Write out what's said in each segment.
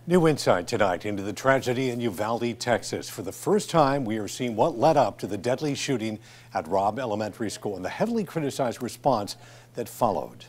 New insight tonight into the tragedy in Uvalde, Texas. For the first time, we are seeing what led up to the deadly shooting at Robb Elementary School and the heavily criticized response that followed.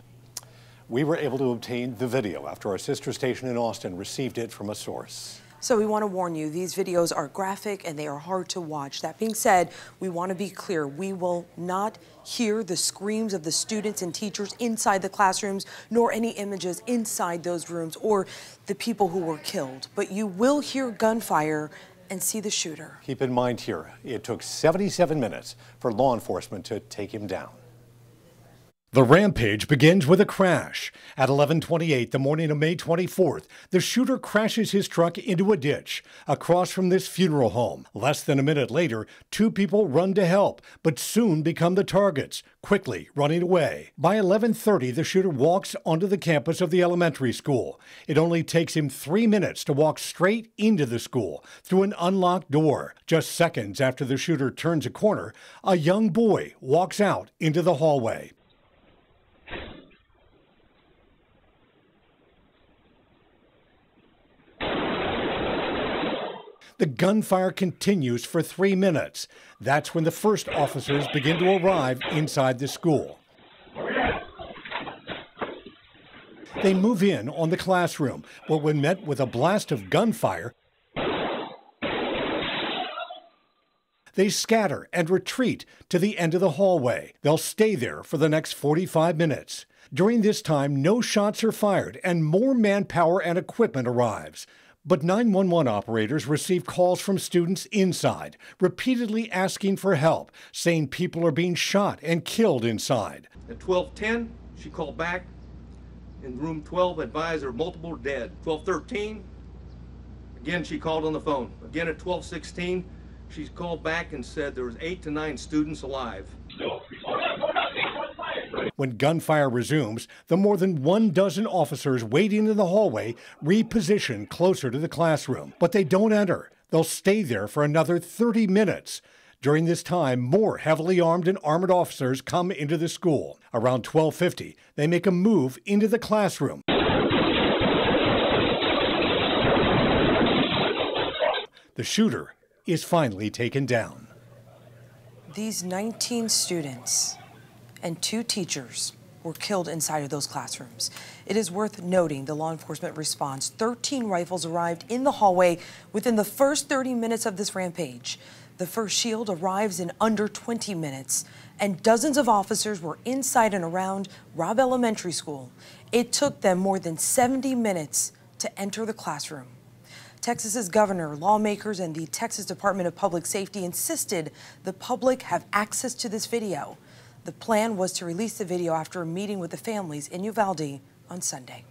We were able to obtain the video after our sister station in Austin received it from a source. So we want to warn you, these videos are graphic and they are hard to watch. That being said, we want to be clear. We will not hear the screams of the students and teachers inside the classrooms, nor any images inside those rooms or the people who were killed. But you will hear gunfire and see the shooter. Keep in mind here, it took 77 minutes for law enforcement to take him down. The rampage begins with a crash. At 11:28 the morning of May 24th, the shooter crashes his truck into a ditch across from this funeral home. Less than a minute later, two people run to help, but soon become the targets, quickly running away. By 11:30, the shooter walks onto the campus of the elementary school. It only takes him 3 minutes to walk straight into the school through an unlocked door. Just seconds after the shooter turns a corner, a young boy walks out into the hallway. The gunfire continues for 3 minutes. That's when the first officers begin to arrive inside the school. They move in on the classroom, but when met with a blast of gunfire, they scatter and retreat to the end of the hallway. They'll stay there for the next 45 minutes. During this time, no shots are fired and more manpower and equipment arrives. But 911 operators receive calls from students inside, repeatedly asking for help, saying people are being shot and killed inside. At 12:10, she called back. In room 12, advised there were multiple dead. 12:13, again, she called on the phone. Again at 12:16, she called back and said there was 8 to 9 students alive. When gunfire resumes, the more than 12 officers waiting in the hallway reposition closer to the classroom. But they don't enter. They'll stay there for another 30 minutes. During this time, more heavily armed and armored officers come into the school. Around 12:50, they make a move into the classroom. The shooter is finally taken down. These 19 students and 2 teachers were killed inside of those classrooms. It is worth noting the law enforcement response. 13 rifles arrived in the hallway within the first 30 minutes of this rampage. The first shield arrives in under 20 minutes, and dozens of officers were inside and around Robb Elementary School. It took them more than 70 minutes to enter the classroom. Texas's governor, lawmakers, and the Texas Department of Public Safety insisted the public have access to this video. The plan was to release the video after a meeting with the families in Uvalde on Sunday.